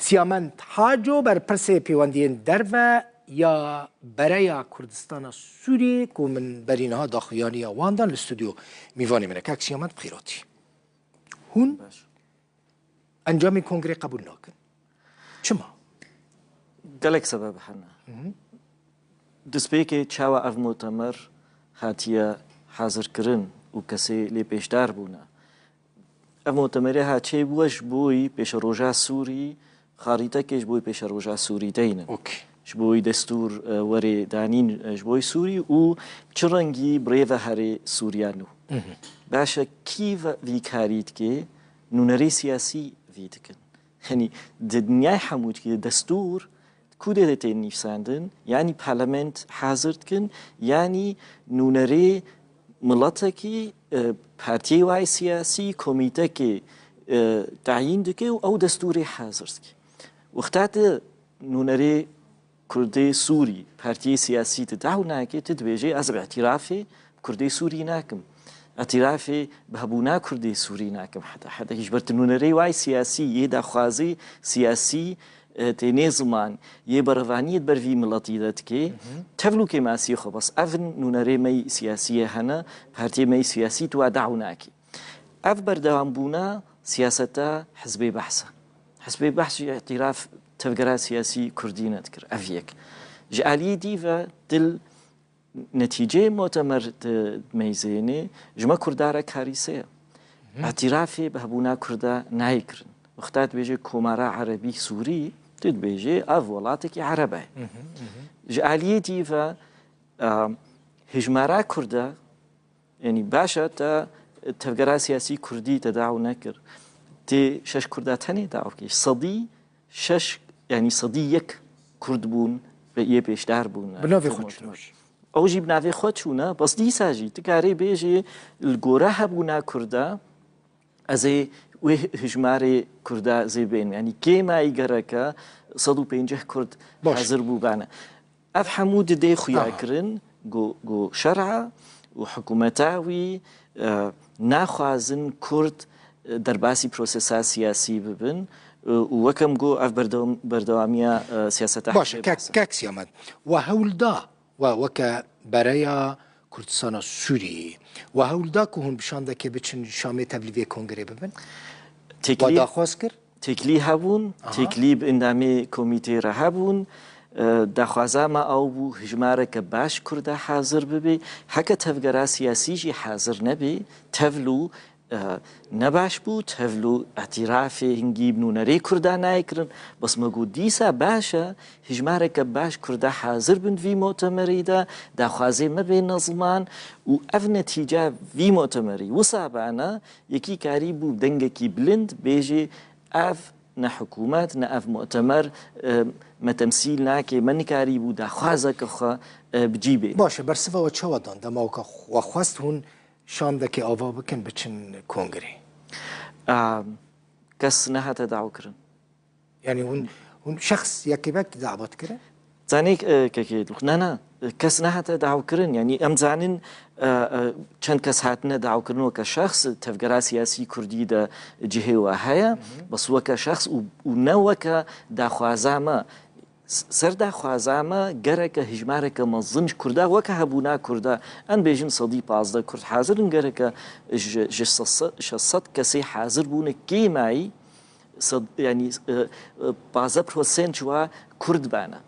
سیامند حاجو بر پرسه پیوندین درو یا برای کردستان سوری که من برینها داخلیانی واندان الاستودیو میوانی منه که سیامند بخیراتی هون انجام کنگره قبول نکن چما؟ گلک سبب حنا دسپیک چاوا اف مؤتمر هاتیه حاضر کرن و کسی لی پیشدار بونا اف مؤتمری هاتی بوش بوی پیش روجا سوری خارطه کش بوی پیش روجا سوری دینن جبوی دستور وری دانین جبوی سوری و چرنگی بریو هری سوریانو باشه کیف وی کاریت که نونری سیاسی وید کن یعنی دنیای حمود که دستور کودت نفساندن یعنی پارلمنت حاضر کن یعنی نونری ملتکی پارتی وای سیاسی کمیته که تعیین دکه او دستوری حاضر کی وقتات نونری کردی سوری پارتی سیاسی تدعو ناکه تدویجه از اعترافی کردی سوری ناکم اعترافی بهبونا کردی سوری ناکم حتی هیچ برتنونری وای سیاسی یه دخوازی سیاسی تینه زمان یه بروانیت بر وی ملتی داد که تفلو که ماسی خو بس اف نونری می سیاسی هنه پارتی می سیاسی تو دعو ناکی اف بردوام بونا سیاستا حزبی بحثه حزبی بحث اعتراف تفكير سياسي كردي نذكر أفيك جعلي ديفا دل نتيجة مؤتمر ميزيني جمع كردارة كارثة اعترافي بهبونا كردا نايكرن وقتات بيجي كومارا عربي سوري تد بيجي أفولاتك عربي جعلي ديفا هجمارا كردا يعني باشا تا تفكير سياسي كردي تدعو نكر تي شش كردا تاني دعو كيش صدي شش يعني صديق كرد بون بيه بيشدار بون بنافي خودشونش او جي بنافي خودشونا بس دي ساجي تكاري بيجي الجورا هبونا كردا ازي هجماري كردا زي بين يعني كيما يقركا صدو بينجه كرد حاضر بو بانا اف حمود دي خويا كرن جو شرعه وحكومتاوي ناخوازن كرد درباسي بروسيسا سياسي ببن وكم جو اف بردوامية سياسة باش كاكسي أمد وهولدا وكا برايا كردستان سوري وهولدا كهون بشاندا كي بچن شامي تبليفي كونغري ببن ودا خواسكر تكلي هبون تكلي باندامي كوميتي رهبون دخوازا ما او بو هجمارة كباش كردا حاضر ببي حكا تفقرا سياسي جي حاضر نبي تفلو نباش بود هفلو اعترافی هنگیب نونری کرده نایکرن بس مگو دیسا باشه هجماره که باش کرده حاضر بند وی مؤتمری دا خوازه مبین نظمان و اف نتیجه وی مؤتمری وصابانا یکی کاری بو دنگه کی بلند بیجی اف نه حکومت نه اف مؤتمر متمثيل ناكي من كاري بو دا خوازك خو بجيبه باشه برسفه و چه ودان دا موقع خواست هون شام دکی آوا بکن بچن کنگری کس نه تدعو کرن يعني هون شخص يكي بك دعوت كره زانيك كي نه کس نه تدعو کرن يعني ام زانين چند کس هاتنا دعو کرن وكشخص تفكير سياسي كردي دا جهه وهايا بس وكشخص ونوك دا خوازاما سر دا خوازاما گرک هجمارک مزنج کرده و که هبونا کرده ان بیجن صدی پازده کرد حاضرن گرک شصت کسی حاضر بونه کی مای يعني 15% جوا كرد بانا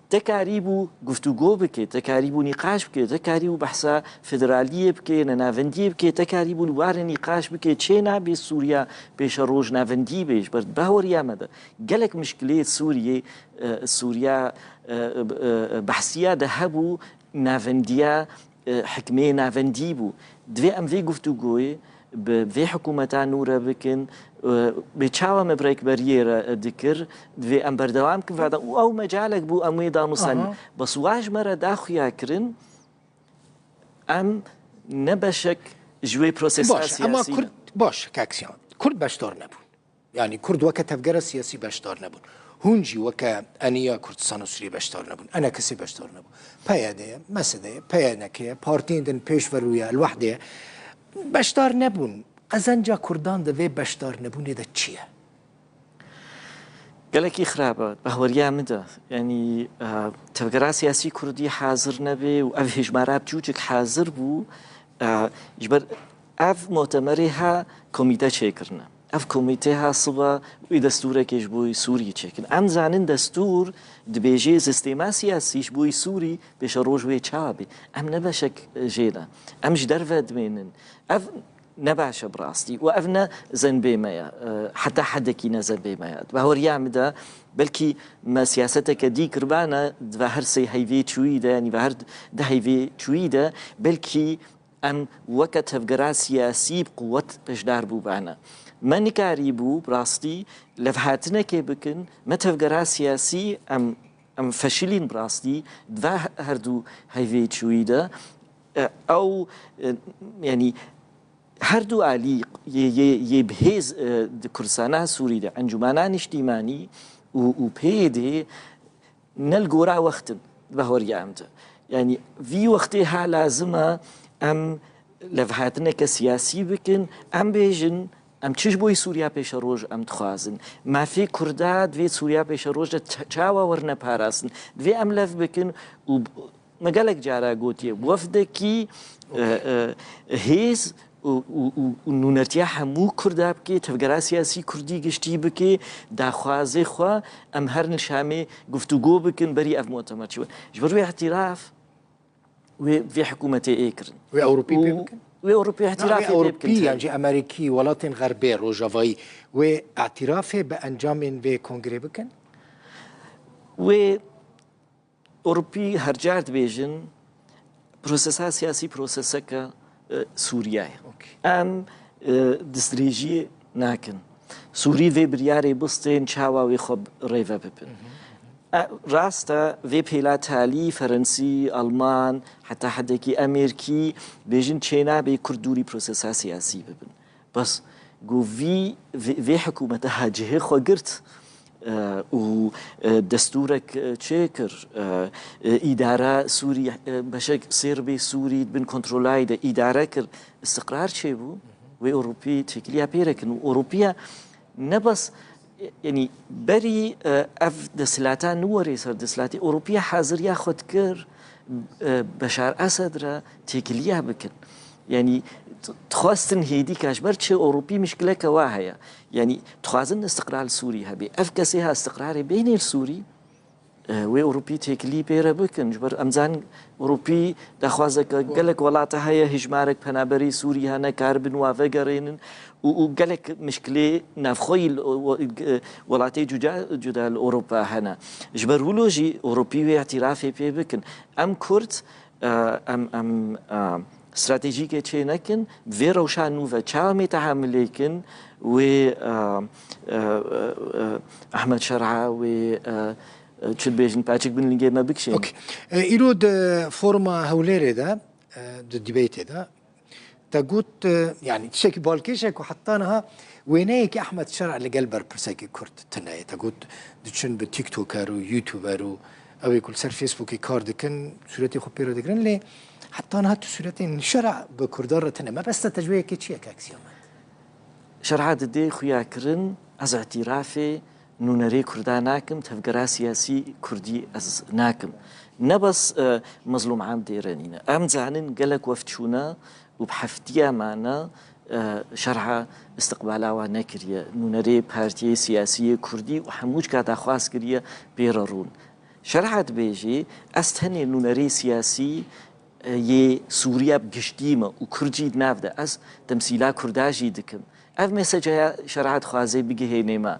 تكاريبو گفتگو بكي تكاريبو نقاش بكي تكاريبو بحثا فدرالية بكي نافندية بكي تكاريبو الوار نقاش بكي تشينا بي سوريا بيش روج نافندية بيش برد باوريا مدى قالك مشكلة سوريا بحثية دهبو نافندية حكمية نافندية بو دوی ام في گفتگوی به حکومتان نورا بکن به چاوا مبرک بریره دکر دوی ام بردوام کن فعلا او مجالک بو اموی دانوسانی بس واج مرا داخویا کرن ام نبشک جوی پروسیس سیاسی اما کرد باش کاکسیان کرد بشدار نبون يعني كرد وكا تفجر سياسي بشدار نبون هونجي وكا أنيا كردستان سوري بشدار نبون أنا كسي بشدار نبون بيادية مسدية بيانكية بارتين دن پیش ورويا الوحدة بشدار نبون قزنجا كردان ده بشدار نبون ده چيه؟ قالك خرابة بهوريا مدى يعني تفكر سياسي كردي حاضر نبي وأف هجمارة بجوجك حاضر بو يجبر أف مؤتمرها كوميتا شكرنا أف كوميتها صبا ودستورة كيش بوي سوري شكل أم زانين دستور دبيجي سيستما سياسي بوي سوري بشروج وي شعبي أم نبشك جينا أم جدرفة دمينن أف نبعش براستي وأفنا زنبي مايا حتى حدكينا زنبي مايا بهوريا مدى بلكي ما سياستك دي كربانا دفهر سي هيفي تشويدا يعني بهر ده هيفي تشويدا بلكي أم وقت هفقرا سياسي بقوة بجدار بو بانا ما نكاري بو براستي لفهاتنا كي بكن ما تفقرا سياسي أم فشلين براستي دفا هردو هيفي تشويدا أو يعني هردو علیق یه بهز کرسانه سوری ده انجمنان اجتماعی و پیده نلقورا وقت بهوری عمده يعني في وقتها لازمه ام لفهاتنا كسياسي بكن ام بيجن ام تشبوي سوريا پیش روج ام تخوازن ما في كرداد في سوريا پیش روج تشاوا ورنا باراسن في ام لف بكن و مقالك جارا قوتي وفدكي هيز و نرتياح مو كردا بكي تفقرا سياسي كردي قشتي بكي داخوازي خوا ام هرن الشامي قفتوقو بكن بري اف مؤتمر شو جبروي اعتراف وفي حكومتي ايكرن وأوروبي بكن وأوروبي اعتراف أوروبي يعني أمريكي ولاتن غربي روجافاي واعترافه بأنجام في كونغري بكن و أوروبي هرجارد بيجن بروسسها سياسي بروسسك سوريا ام دستريجي ناكن سوري في برياري بستين شاوا ويخب ريفا ببن راستا في بيلا تالي فرنسي ألمان حتى حدكي أمريكي بيجن تشينا بي كردوري بروسسا سياسي ببن بس جو في حكومتها جهة خو قرت و دستورك تشيكر إدارة سوري بشك سيربي سوري بن كنترولاي ده إدارة كر استقرار شيبو وأوروبي تشكليا بيركن أوروبيا نبص يعني بري أف دسلاتان نوري صار دسلاتي أوروبيا حاضر ياخد كر بشار أسد را تشكليا بكن يعني تخواستن هيدي كاشبر تشي أوروبي مشكلة كواهية يعني تخوازن استقرار سوري هبي أفكسيها استقراري بين السوري وأوروبي تيكلي بيرا بكن جبر أمزان أوروبي دخوازك قالك ولاتها هي هجمارك بنابري سوري هنا كاربن وافقرين وقالك مشكلة نافخوي ولاتي جدا أوروبا هنا جبر ولوجي أوروبي اعترافي بي بكن أم كرت أم استراتيجية تشينكن في روشان نوفا تشامي تحمليكن و أحمد شرعة و تشد بيجن باتشيك بن لينجي ما بكشين اوكي إيرود فورما هوليري ده الديبيت ده تقول يعني تشيك بالكيشك وحطانها وينيك أحمد شرع اللي قلبر برساكي كرت تناي تقول دتشن بتيك توكر ويوتيوبر أو يقول سر فيسبوك كارد كن سورتي خبيرة دقرن لي حتى أنا هاتو سورتين شرع بكردارة ما بس تجويه كتشيه كاكسيوم شرعات دي خويا كرن از اعترافي نونري كرداناكم تفقرا سياسي كردي از ناكم نبس مظلوم عام ديرانينا ام زعنن قالك وفتشونا وبحفتيا معنا شرعة استقبالا ونكريا نونري بارتي سياسية كردي وحموش كاتا خواس كريا بيرارون شرعت بيجي استهني نونري سياسي يه سوريا بقشتيمة وكردجي نافده از تمثيلا كرداجي دكم اف مسجا شرعت خوازي بيجي نيما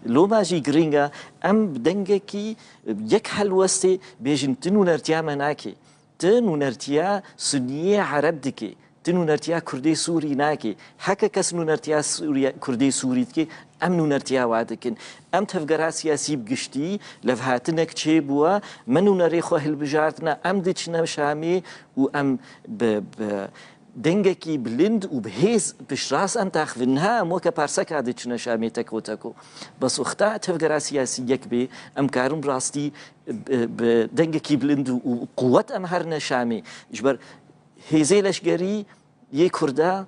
لو ما جي غرينغا ام بدنگكي يك حل وستي بيجن تنو نرتيا مناكي تنو نرتيا سنيه عرب دكي تنو نرتيا كردي سوري ناكي حكا كس نو نرتيا سوريا كردي سوري دكي ام نو نرتيا وادكن ام تفقرا سياسي بقشتي لفهاتنك تشي بوا منو نريخو هالبجارتنا ام ديشنا شامي و ام دنگكي بلند وبهيز بشراس انتاخ فينها موكا بارسكا ديشنا شامي تكو تكو بس اختا تفقرا سياسي يكبي ام كارم براستي بدنگكي بلند وقوة ام هرنا شامي جبر هيزي لشقري يه كردا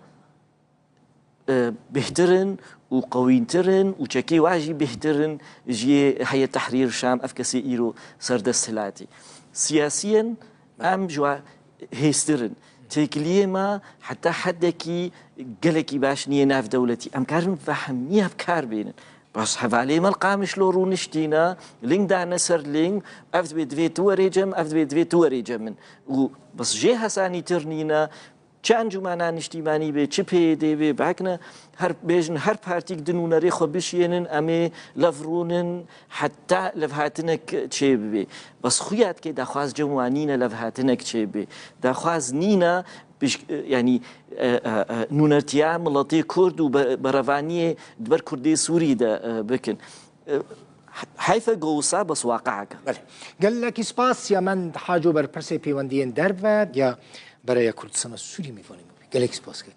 بهترن وقوينترن وشكي واجي بهترن جي هي تحرير الشام أفكسي إيرو سردس هلاتي سياسيا أم جوا هيسترن تيكليه ما حتى حدكي قلكي باش نيه ناف دولتي أم كارن فهمنيها بكار بينن بس حفالي ما القامش لو رونشتينا لين دعنا سر لين أفد بيت فيت وريجم أفد بيت فيت وريجم بس جي حساني ترنينا چند جمعنا نشتیمانی به چه پیده به بعکنا هر بیشن هر پارتیک دنونه ری خو بشینن امی لفرونن حتی لفهاتنک چه بی بس خویات که دخواز جمعانینا لفهاتنک چه بی دخواز نینا يعني نونرتيا ملاتي كرد وبرافانية دبر كردي سوري دا بكن حيث قوسا بس واقعك قال لك سباس يا من حاجو بر برسي بيواندين دربا يا برای کردستان سوری میفهمیم. گلک سپاس که